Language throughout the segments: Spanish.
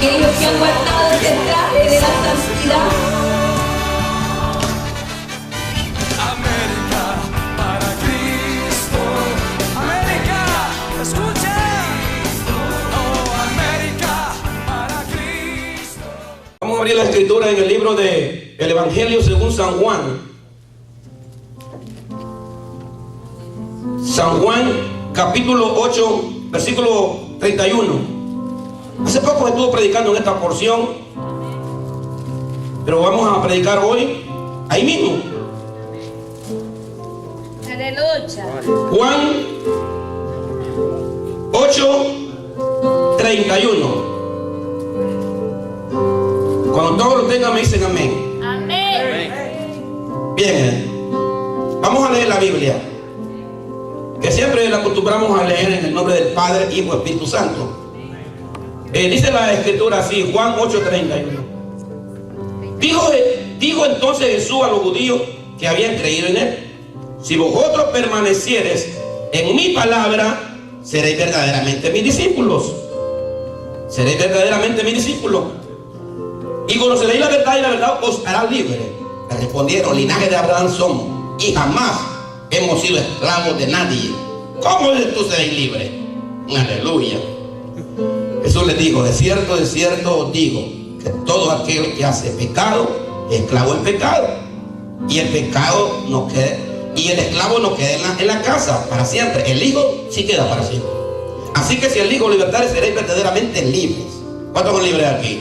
aquellos que han guardado ese traje de la santidad. América para Cristo. América, escucha. Oh, América para Cristo. Vamos a abrir la escritura en el libro del Evangelio según San Juan. San Juan, capítulo 8, versículo 31. Hace poco estuve predicando en esta porción, pero vamos a predicar hoy ahí mismo. Aleluya. Juan 8, 31. Cuando todos lo tengan me dicen amén. Amén. Bien, vamos a leer la Biblia, que siempre la acostumbramos a leer en el nombre del Padre, Hijo y Espíritu Santo. Dice la escritura así, Juan 8:31. Dijo entonces Jesús a los judíos que habían creído en él: si vosotros permaneciereis en mi palabra, seréis verdaderamente mis discípulos. Seréis verdaderamente mis discípulos. Y conoceréis la verdad, y la verdad os hará libre. Le respondieron: linaje de Abraham somos, y jamás hemos sido esclavos de nadie. ¿Cómo tú seréis libres? Aleluya. Jesús les dijo: de cierto os digo, que todo aquel que hace pecado, es esclavo del pecado. Y el pecado no queda, y el esclavo no queda en la casa para siempre. El Hijo sí queda para siempre. Así que si el Hijo libertare, seréis verdaderamente libres. ¿Cuántos son libres aquí?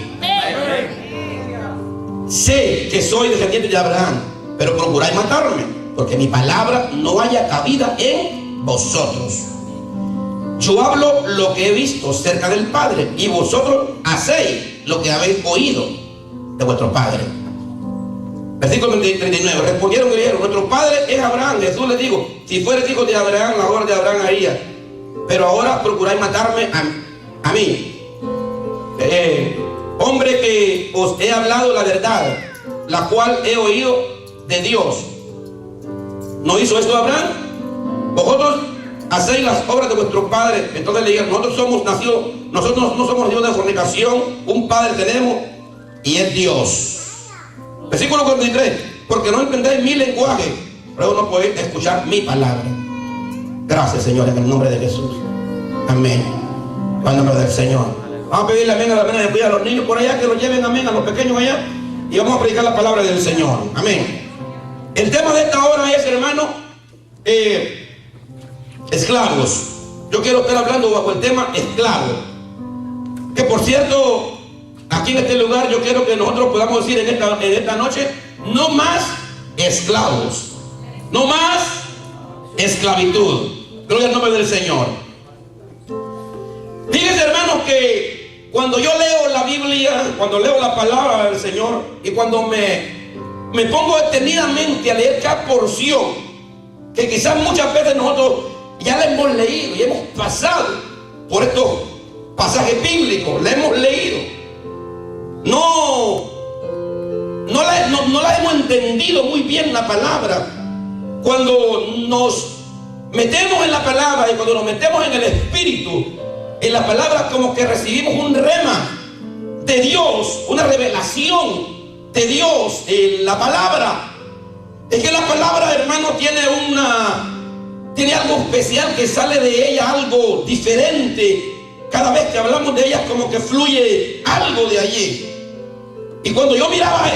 Sé que soy descendiente de Abraham, pero procuráis matarme, porque mi palabra no haya cabida en vosotros. Yo hablo lo que he visto cerca del Padre, y vosotros hacéis lo que habéis oído de vuestro Padre. Versículo 39. Respondieron y dijeron: nuestro Padre es Abraham. Jesús les dijo: si fueres hijo de Abraham, la obra de Abraham haría. Pero ahora procuráis matarme a mí, hombre que os he hablado la verdad, la cual he oído de Dios. ¿No hizo esto Abraham? Vosotros hacéis las obras de vuestro padre. Entonces le dijeron: nosotros no somos nacidos de fornicación, un padre tenemos, y es Dios. Versículo 43. Porque no entendéis mi lenguaje, pero no podéis escuchar mi palabra. Gracias, Señor, en el nombre de Jesús. Amén. En el nombre del Señor. Vamos a pedirle amén a la pena de cuidar a los niños por allá, que los lleven amén, a los pequeños allá, y vamos a predicar la palabra del Señor. Amén. El tema de esta hora es, hermano, esclavos. Yo quiero estar hablando bajo el tema esclavo. Que por cierto, aquí en este lugar yo quiero que nosotros podamos decir en esta noche: no más esclavos, no más esclavitud. Gloria al nombre del Señor. Fíjense, hermanos, que cuando yo leo la Biblia, cuando leo la palabra del Señor, y cuando me pongo detenidamente a leer cada porción, que quizás muchas veces nosotros ya la hemos leído y hemos pasado por estos pasajes bíblicos, la hemos leído, no la hemos entendido muy bien la palabra. Cuando nos metemos en la palabra y cuando nos metemos en el Espíritu, en la palabra, como que recibimos un rema de Dios, una revelación de Dios en la palabra. Es que la palabra, hermano, tiene algo especial, que sale de ella algo diferente. Cada vez que hablamos de ella, como que fluye algo de allí. Y cuando yo miraba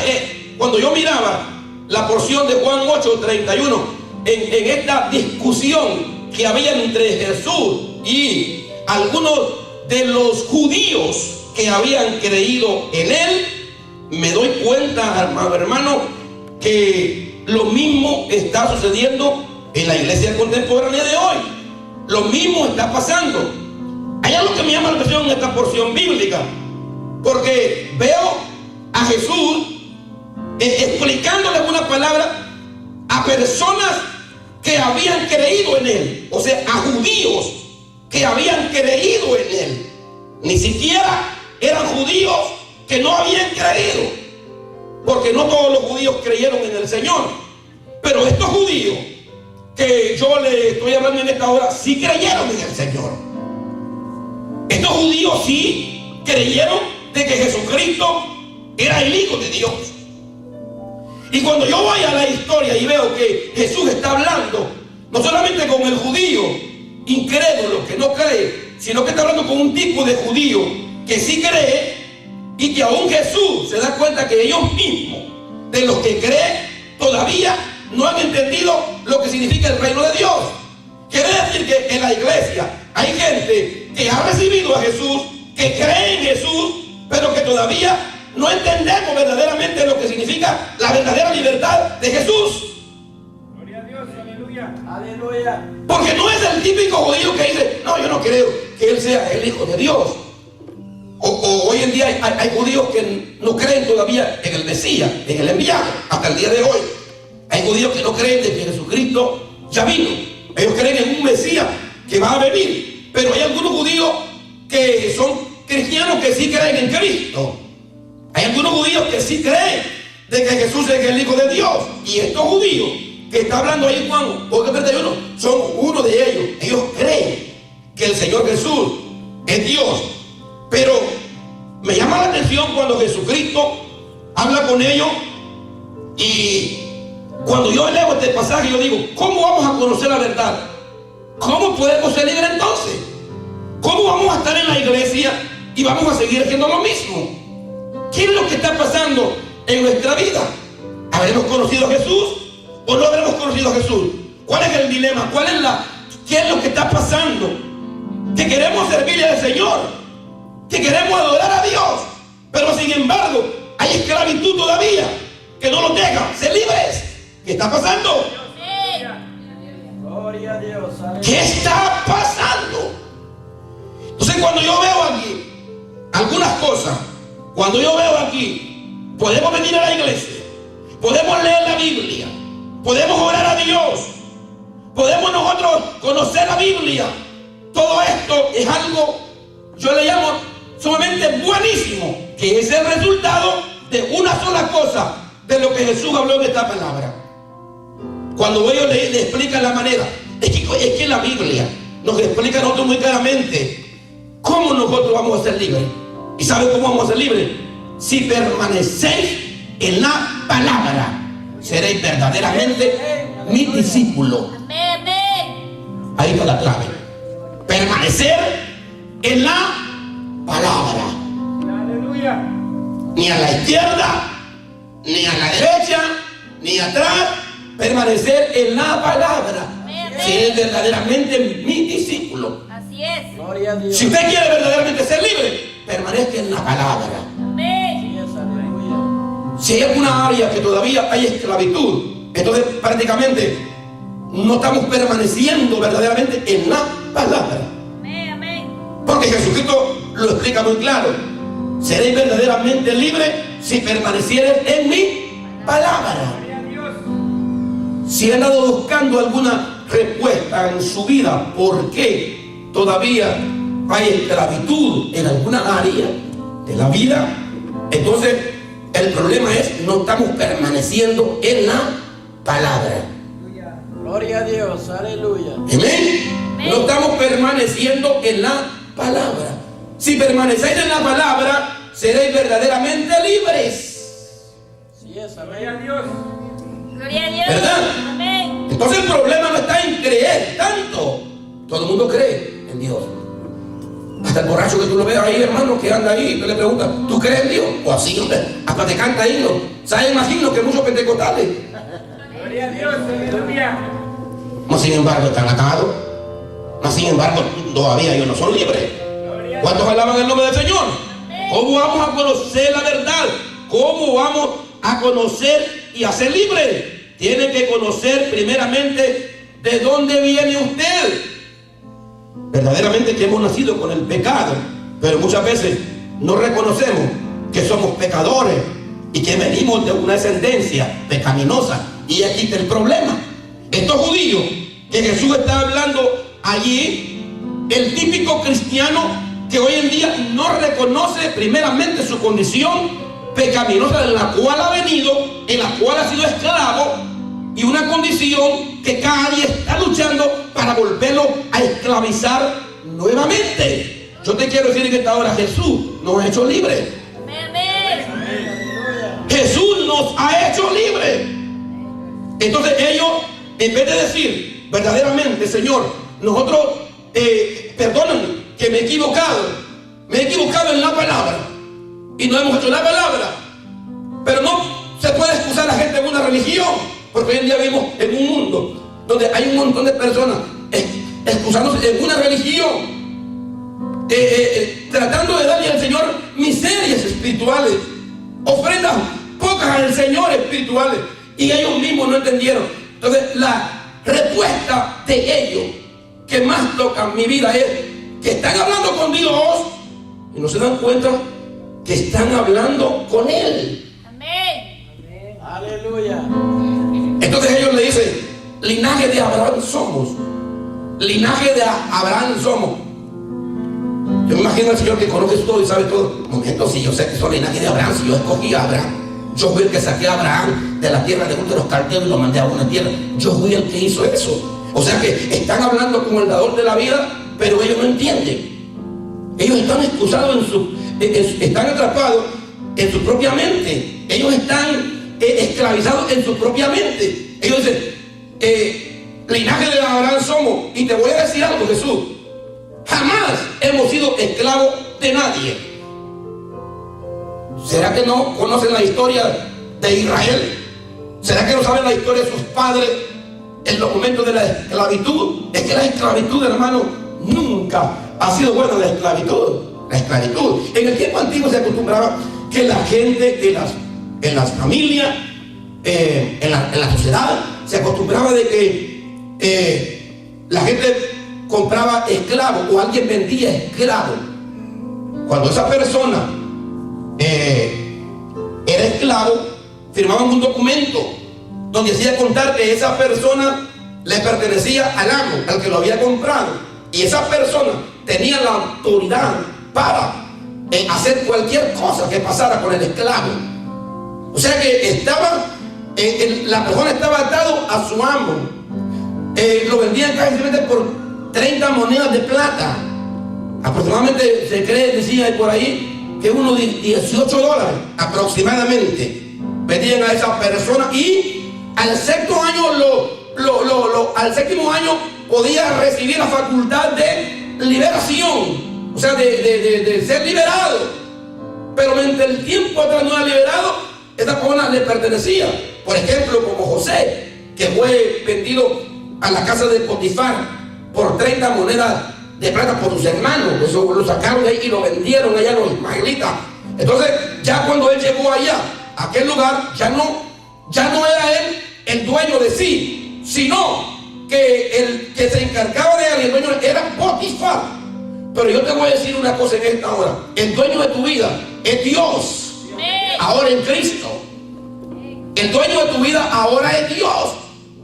la porción de Juan 8:31, en esta discusión que había entre Jesús y algunos de los judíos que habían creído en él, me doy cuenta, hermano, que lo mismo está sucediendo en la iglesia contemporánea de hoy. Lo mismo está pasando. Hay algo que me llama la atención en esta porción bíblica, porque veo a Jesús explicándole una palabra a personas que habían creído en él, o sea, a judíos que habían creído en él. Ni siquiera eran judíos que no habían creído, porque no todos los judíos creyeron en el Señor, pero estos judíos que yo le estoy hablando en esta hora sí creyeron en el Señor. Estos judíos sí creyeron de que Jesucristo era el Hijo de Dios. Y cuando yo voy a la historia y veo que Jesús está hablando no solamente con el judío incrédulo que no cree, sino que está hablando con un tipo de judío que sí cree, y que aún Jesús se da cuenta que ellos mismos, de los que creen, todavía no han entendido lo que significa el reino de Dios. Quiere decir que en la iglesia hay gente que ha recibido a Jesús, que cree en Jesús, pero que todavía no entendemos verdaderamente lo que significa la verdadera libertad de Jesús. Gloria a Dios, aleluya. Aleluya. Porque no es el típico judío que dice, no, yo no creo que Él sea el Hijo de Dios. O hoy en día hay judíos que no creen todavía en el Mesías, en el enviado, hasta el día de hoy. Hay judíos que no creen de que Jesucristo ya vino. Ellos creen en un Mesías que va a venir. Pero hay algunos judíos que son cristianos que sí creen en Cristo. Hay algunos judíos que sí creen de que Jesús es el Hijo de Dios. Y estos judíos que está hablando ahí Juan 31 son uno de ellos. Ellos creen que el Señor Jesús es Dios. Pero me llama la atención cuando Jesucristo habla con ellos, y cuando yo leo este pasaje yo digo, ¿cómo vamos a conocer la verdad? ¿Cómo podemos ser libres entonces? ¿Cómo vamos a estar en la iglesia y vamos a seguir haciendo lo mismo? ¿Qué es lo que está pasando en nuestra vida? ¿Habremos conocido a Jesús o no habremos conocido a Jesús? ¿Cuál es el dilema? ¿Qué es lo que está pasando? Que queremos servirle al Señor, que queremos adorar a Dios, pero sin embargo hay esclavitud todavía que no nos deja ser libres. ¿Qué está pasando? Gloria a Dios. ¿Qué está pasando? Entonces cuando yo veo aquí algunas cosas, cuando yo veo aquí, podemos venir a la iglesia, podemos leer la Biblia, podemos orar a Dios, podemos nosotros conocer la Biblia. Todo esto es algo, yo le llamo sumamente buenísimo, que es el resultado de una sola cosa, de lo que Jesús habló en esta palabra. Cuando ellos le explican la manera, es que la Biblia nos explica a nosotros muy claramente cómo nosotros vamos a ser libres. ¿Y saben cómo vamos a ser libres? Si permanecéis en la palabra, seréis verdaderamente mi discípulo. Ahí está la clave. Permanecer en la palabra. Aleluya. Ni a la izquierda, ni a la derecha, ni atrás. Permanecer en la palabra. Ser verdaderamente mi discípulo. Así es. Gloria a Dios. Si usted quiere verdaderamente ser libre, permanezca en la palabra. Amén. Aleluya. Si hay alguna área que todavía hay esclavitud, entonces prácticamente no estamos permaneciendo verdaderamente en la palabra. Amén. Porque Jesucristo lo explica muy claro. Seréis verdaderamente libres si permanecieres en mi palabra. Gloria a Dios. Si han andado buscando alguna respuesta en su vida, ¿por qué todavía hay esclavitud en alguna área de la vida? Entonces el problema es, no estamos permaneciendo en la palabra. Gloria a Dios. Aleluya. Amén. No estamos permaneciendo en la palabra. Si permanecéis en la palabra, seréis verdaderamente libres. Sí es. Gloria a Dios. Gloria a Dios. ¿Verdad? Amén. Entonces el problema no está en creer tanto. Todo el mundo cree en Dios. Hasta el borracho que tú lo ves ahí, hermano, que anda ahí, y tú le preguntas, ¿tú crees en Dios? O así, hombre, hasta te canta himnos. ¿Saben más himnos que muchos pentecostales? Gloria a Dios. Aleluya. No, sin embargo, están atados. No, sin embargo, todavía ellos no son libres. ¿Cuántos alaban el nombre del Señor? ¿Cómo vamos a conocer la verdad? ¿Cómo vamos a conocer y a ser libres? Tiene que conocer primeramente de dónde viene usted. Verdaderamente que hemos nacido con el pecado, pero muchas veces no reconocemos que somos pecadores y que venimos de una descendencia pecaminosa. Y aquí está el problema. Estos judíos que Jesús está hablando allí, el típico cristiano que hoy en día no reconoce primeramente su condición pecaminosa en la cual ha venido, en la cual ha sido esclavo, y una condición que cada día está luchando para volverlo a esclavizar nuevamente. Yo te quiero decir que en esta hora Jesús nos ha hecho libres. Jesús nos ha hecho libres. Entonces ellos, en vez de decir verdaderamente, Señor, nosotros, perdóname que me he equivocado en la palabra y no hemos hecho la palabra, pero no se puede excusar a la gente en una religión, porque hoy en día vivimos en un mundo donde hay un montón de personas excusándose en una religión, tratando de darle al Señor miserias espirituales, ofrendas pocas al Señor espirituales, y ellos mismos no entendieron. Entonces la respuesta de ellos que más toca mi vida es que están hablando con Dios y no se dan cuenta que están hablando con Él. Amén. Aleluya. Entonces ellos le dicen, linaje de Abraham somos. Linaje de Abraham somos. Yo me imagino al Señor que conoce todo y sabe todo. Un momento, si yo sé que son linaje de Abraham, si yo escogí a Abraham, yo fui el que saqué a Abraham de la tierra de Ur de los Caldeos y lo mandé a una tierra. Yo fui el que hizo eso. O sea que están hablando con el dador de la vida, pero ellos no entienden. Ellos están excusados están atrapados en su propia mente. Ellos están esclavizados en su propia mente. Ellos dicen, linaje de Abraham somos. Y te voy a decir algo, Jesús. Jamás hemos sido esclavos de nadie. ¿Será que no conocen la historia de Israel? ¿Será que no saben la historia de sus padres en los momentos de la esclavitud? Es que la esclavitud, hermano, nunca ha sido buena. La esclavitud. En el tiempo antiguo se acostumbraba que la gente en las familias, en la sociedad, se acostumbraba de que la gente compraba esclavos o alguien vendía esclavos. Cuando esa persona era esclavo, firmaban un documento donde hacía contar que esa persona le pertenecía al amo, al que lo había comprado, y esa persona tenía la autoridad para hacer cualquier cosa que pasara con el esclavo. O sea que la persona estaba atado a su amo. Lo vendían casi por 30 monedas de plata. Aproximadamente se cree, decía por ahí, que unos $18 aproximadamente vendían a esa persona, y al séptimo año podía recibir la facultad de liberación, o sea, de ser liberado. Pero mientras el tiempo atrás no era liberado, esa persona le pertenecía. Por ejemplo, como José, que fue vendido a la casa de Potifar por 30 monedas de plata por sus hermanos. Eso lo sacaron de ahí y lo vendieron allá los ismaelitas. Entonces, ya cuando él llegó allá, a aquel lugar, ya no era él el dueño de sí, sino que el que se encargaba de él, el dueño era Potifar. Pero yo te voy a decir una cosa en esta hora: el dueño de tu vida es Dios. Ahora en Cristo. El dueño de tu vida ahora es Dios.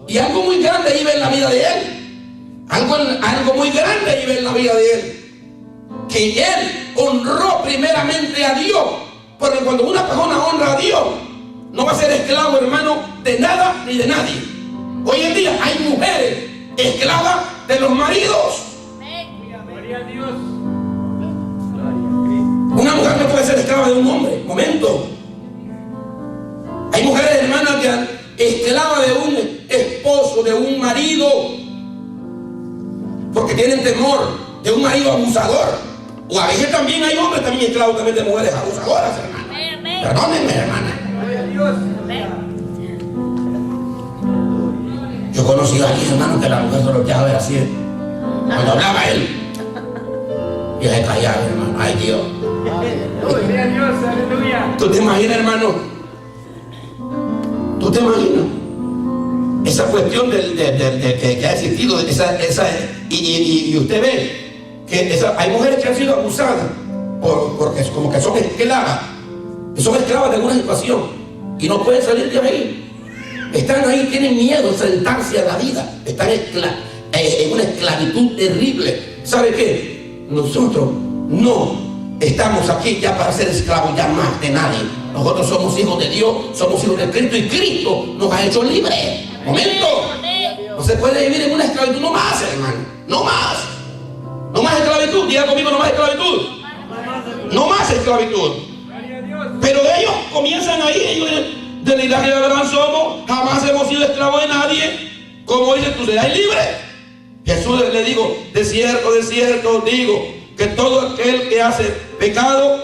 Y algo muy grande iba en la vida de él. Algo muy grande iba en la vida de él. Que él honró primeramente a Dios. Porque cuando una persona honra a Dios, no va a ser esclavo, hermano, de nada ni de nadie. Hoy en día hay mujeres esclavas de los maridos. Gloria a Dios. Una mujer no puede ser esclava de un hombre. Momento. Hay mujeres, hermanas, que esclavas de un esposo, de un marido, porque tienen temor de un marido abusador. O a veces también hay hombres también esclavos también de mujeres abusadoras, hermano. Perdónenme, hermana. Gloria a Dios. Yo conocí a alguien, hermano, que la mujer solo dejaba ver así. Cuando hablaba él, y se callaba, hermano. Ay, Dios. Gloria a Dios. Aleluya. ¿Tú te imaginas, hermano? ¿Tú te imaginas? Esa cuestión que ha existido, y usted ve que hay mujeres que han sido abusadas porque como que son esclavas de alguna situación y no pueden salir de ahí. Están ahí, tienen miedo de sentarse a la vida, están en una esclavitud terrible. ¿Sabe qué? Nosotros no estamos aquí ya para ser esclavos ya más de nadie. Nosotros somos hijos de Dios, somos hijos de Cristo, y Cristo nos ha hecho libres. Momento. No se puede vivir en una esclavitud, no más, hermano. No más. No más esclavitud. Diga conmigo, no más esclavitud. No más esclavitud. Pero ellos comienzan ahí, ellos de linaje de Abraham somos, jamás hemos sido esclavos de nadie. Como dice, tú serás libre. Jesús le dijo, de cierto os digo, que todo aquel que hace pecado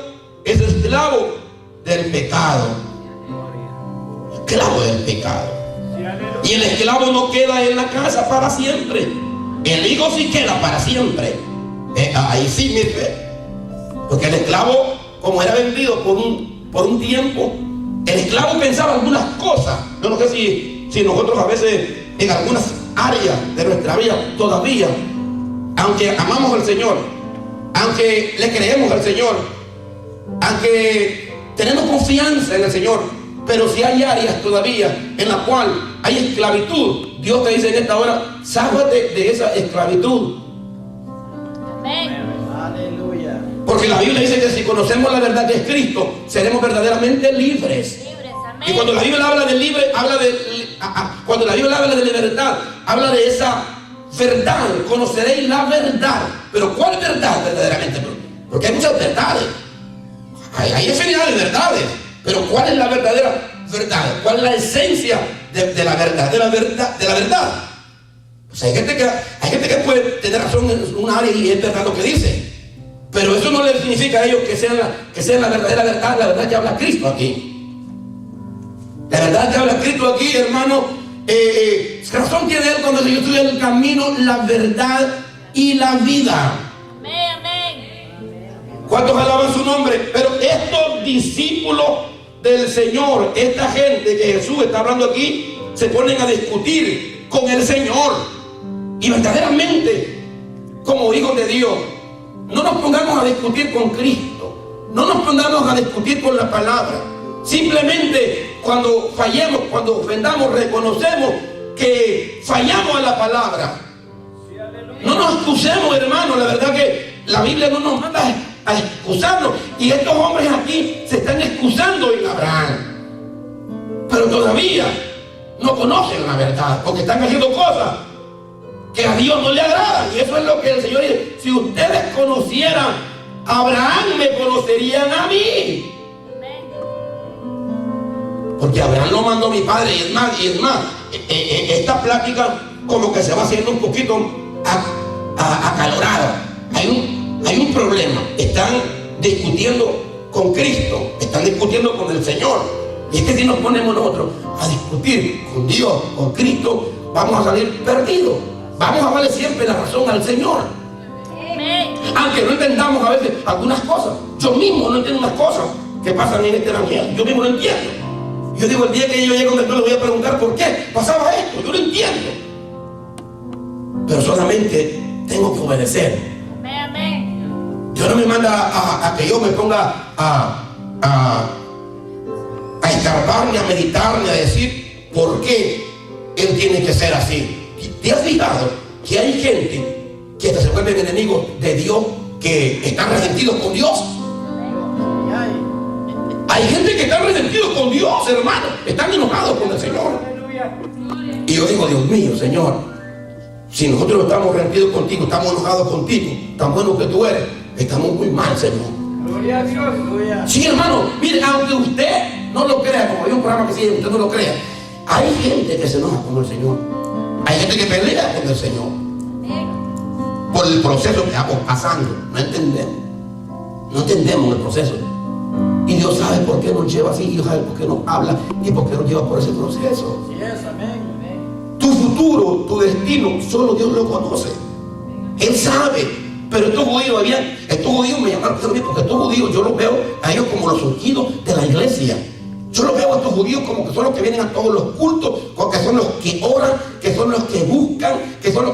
es esclavo del pecado. Esclavo del pecado. Y el esclavo no queda en la casa para siempre. El hijo sí queda para siempre. Ahí sí, mi fe. Porque el esclavo, como era vendido por un tiempo, el esclavo pensaba algunas cosas. Yo no sé si nosotros a veces en algunas áreas de nuestra vida todavía, aunque amamos al Señor, aunque le creemos al Señor, aunque tenemos confianza en el Señor, pero si hay áreas todavía en la cual hay esclavitud, Dios te dice en esta hora, sálvate de esa esclavitud. Amén. Aleluya. Porque la Biblia dice que si conocemos la verdad que es Cristo, seremos verdaderamente libres. Y cuando la Biblia habla de libre, cuando la Biblia habla de libertad, habla de esa verdad. Conoceréis la verdad. Pero ¿cuál verdad verdaderamente? Porque hay muchas verdades. Hay infinidad de verdades. Pero ¿cuál es la verdadera verdad? ¿Cuál es la esencia de la verdad? De la verdad. O sea, hay gente que puede tener razón en un área y es verdad lo que dice. Pero eso no le significa a ellos que sean la verdadera verdad, la verdad que habla Cristo aquí. La verdad que habla Cristo aquí, hermano, razón tiene él cuando dice: yo soy el camino, la verdad y la vida. Amén. ¿Cuántos alaban su nombre? Pero estos discípulos del Señor, esta gente que Jesús está hablando aquí, se ponen a discutir con el Señor. Y verdaderamente, como hijos de Dios, no nos pongamos a discutir con Cristo, no nos pongamos a discutir con la palabra. Simplemente cuando fallemos, cuando ofendamos, reconocemos que fallamos a la palabra. No nos excusemos, hermano. La verdad que la Biblia no nos manda a excusarnos. Y estos hombres aquí se están excusando en Abraham, pero todavía no conocen la verdad, porque están haciendo cosas que a Dios no le agradan. Y eso es lo que el Señor dice: si ustedes conocieran a Abraham, me conocerían a mí. Porque Abraham lo mandó mi padre. Y es más, esta plática como que se va haciendo un poquito acalorada. Hay un problema. Están discutiendo con Cristo, están discutiendo con el Señor. Y es que si nos ponemos nosotros a discutir con Dios, con Cristo, vamos a salir perdidos. Vamos a darle siempre la razón al Señor. Aunque no entendamos a veces algunas cosas. Yo mismo no entiendo unas cosas que pasan en este evangelio. Yo mismo no entiendo. Yo digo, el día que yo llegue donde Dios, le voy a preguntar por qué pasaba esto. Yo lo entiendo. Pero solamente tengo que obedecer. Dios no me manda a que yo me ponga a escarbar, ni a meditar, ni a decir por qué Él tiene que ser así. ¿Te has fijado que hay gente que hasta se vuelven enemigos de Dios, que están resentidos con Dios? Hay gente que está resentidos con Dios, hermano. Están enojados con el Señor. Y yo digo: Dios mío, Señor, si nosotros estamos resentidos contigo, estamos enojados contigo, tan bueno que tú eres, estamos muy mal, Señor. Gloria a Dios. Sí, hermano, mire, aunque usted no lo crea, como hay un programa que sigue, usted no lo crea, hay gente que se enoja con el Señor. Hay gente que pelea con el Señor por el proceso que estamos pasando. No entendemos el proceso. Y Dios sabe por qué nos lleva así, Dios sabe por qué nos habla y por qué nos lleva por ese proceso. Tu futuro, tu destino, solo Dios lo conoce. Él sabe. Pero estos judíos me llamaron porque estos judíos yo los veo a ellos como los ungidos de la iglesia. Yo los veo a estos judíos como que son los que vienen a todos los cultos, que son los que oran, que son los que buscan,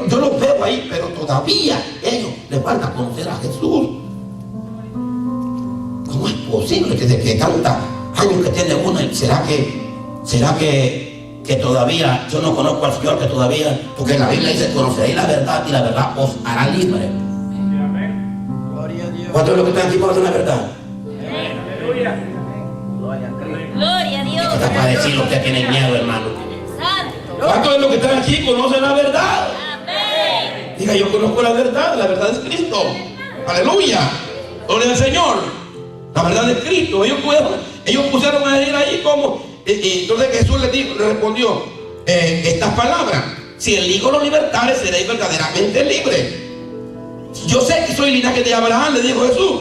yo los veo ahí, pero todavía a ellos les falta conocer a Jesús. ¿Cómo es posible que tantos años que tiene uno? ¿Será que todavía yo no conozco al Señor? Que todavía, porque la Biblia dice: conoceréis la verdad y la verdad os hará libre. ¿Cuántos de los que están aquí conocen la verdad? Aleluya. Gloria a Dios. Está para decir lo que tienen miedo, hermano. Santo. ¿Cuántos de los que están aquí conocen la verdad? Amén. Diga: yo conozco la verdad es Cristo. Aleluya. Gloria al Señor. La verdad es Cristo. ellos pusieron a ir ahí como, entonces Jesús le respondió estas palabras: si el Hijo los libertare, seréis verdaderamente libres. Yo sé que soy linaje de Abraham, le dijo Jesús,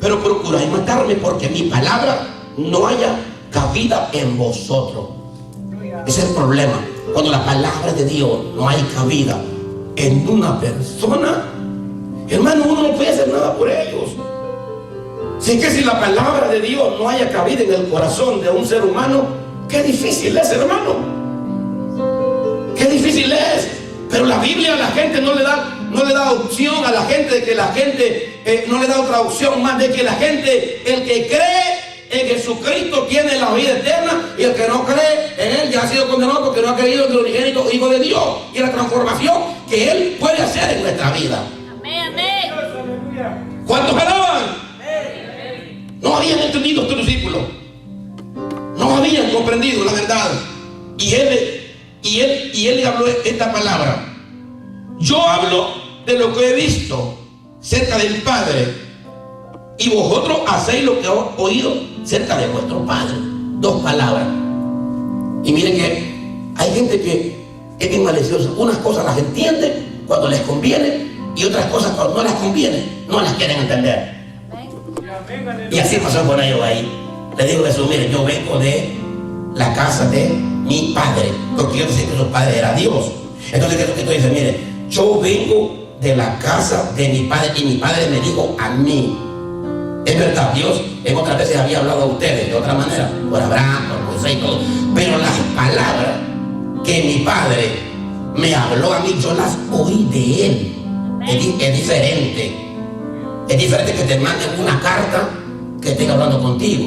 pero procuráis matarme porque mi palabra no haya cabida en vosotros. Ese es el problema. Cuando la palabra de Dios no hay cabida en una persona, hermano, uno no puede hacer nada por ellos. Así que si la palabra de Dios no haya cabida en el corazón de un ser humano, qué difícil es, hermano. Qué difícil es. Pero la Biblia a la gente no le da opción a la gente, de que la gente no le da otra opción más de que la gente, el que cree en Jesucristo tiene la vida eterna, y el que no cree en Él ya ha sido condenado porque no ha creído en el unigénito Hijo de Dios y la transformación que Él puede hacer en nuestra vida. Amén, amén. ¿Cuántos alaban? No habían entendido estos discípulos, no habían comprendido la verdad, y él le habló esta palabra: yo hablo de lo que he visto cerca del Padre, y vosotros hacéis lo que he oído cerca de vuestro Padre. Dos palabras. Y miren que hay gente que es bien maliciosa. Unas cosas las entiende cuando les conviene, y otras cosas cuando no les conviene no las quieren entender. Y así pasó con ellos ahí. Le digo a Jesús: mire, yo vengo de la casa de mi Padre, porque yo sé que su Padre era Dios. Entonces Jesucristo dice: mire, yo vengo de la casa de mi Padre, y mi Padre me dijo a mí. Es verdad, Dios en otras veces había hablado a ustedes de otra manera, por Abraham, por Moisés y todo, pero las palabras que mi Padre me habló a mí, yo las oí de Él. Es diferente. Es diferente que te manden una carta que estén hablando contigo.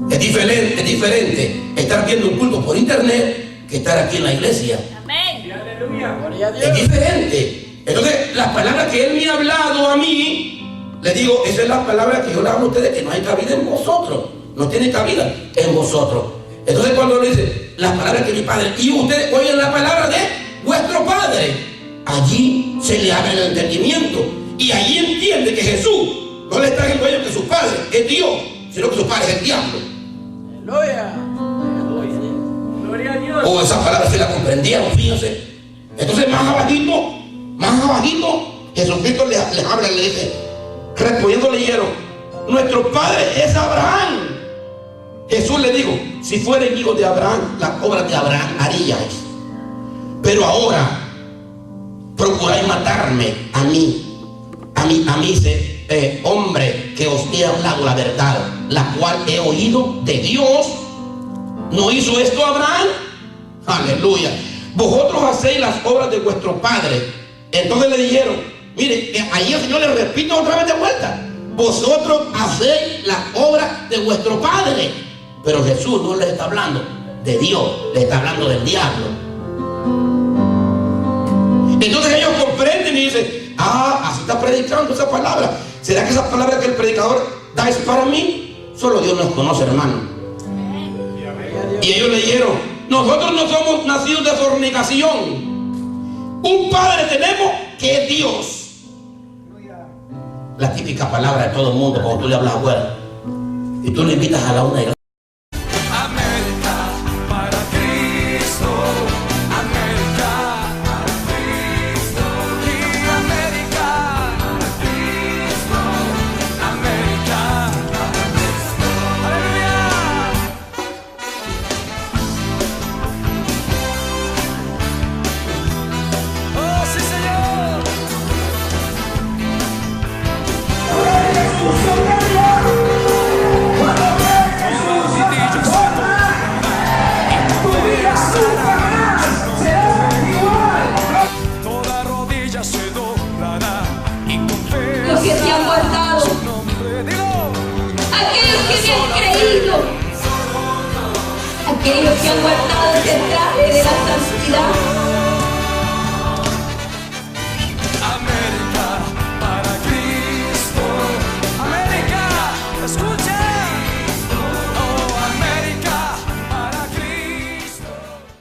Es diferente estar viendo un culto por internet que estar aquí en la iglesia. Amén. Es diferente. Entonces, las palabras que Él me ha hablado a mí, le digo, esa es la palabra que yo le hablo a ustedes, que no hay cabida en vosotros. No tiene cabida en vosotros. Entonces, cuando le dice las palabras que mi Padre, y ustedes oyen la palabra de vuestro Padre, allí se le abre el entendimiento, y allí entiende que Jesús no le está diciendo a ellos que su Padre es Dios, sino que su Padre es el diablo. Aleluya. Gloria a Dios. O esas palabras se las comprendieron, fíjense. Entonces, más abajito, Jesucristo les habla y le dice, respondiendo leyeron: nuestro padre es Abraham. Jesús le dijo: si fueren hijos de Abraham, las obras de Abraham haríais. Pero ahora procuráis matarme a mí, hombre, que os he hablado la verdad, la cual he oído de Dios. ¿No hizo esto Abraham? Aleluya. Vosotros hacéis las obras de vuestro padre. Entonces le dijeron: mire, ahí el Señor le repite otra vez de vuelta: vosotros hacéis las obras de vuestro padre. Pero Jesús no le está hablando de Dios, le está hablando del diablo. Entonces ellos comprenden y dicen: así está predicando esa palabra. ¿Será que esa palabra que el predicador da es para mí? Solo Dios nos conoce, hermano. Y ellos le dijeron: nosotros no somos nacidos de fornicación. Un padre tenemos que es Dios. La típica palabra de todo el mundo cuando tú le hablas afuera y tú le invitas a la una iglesia.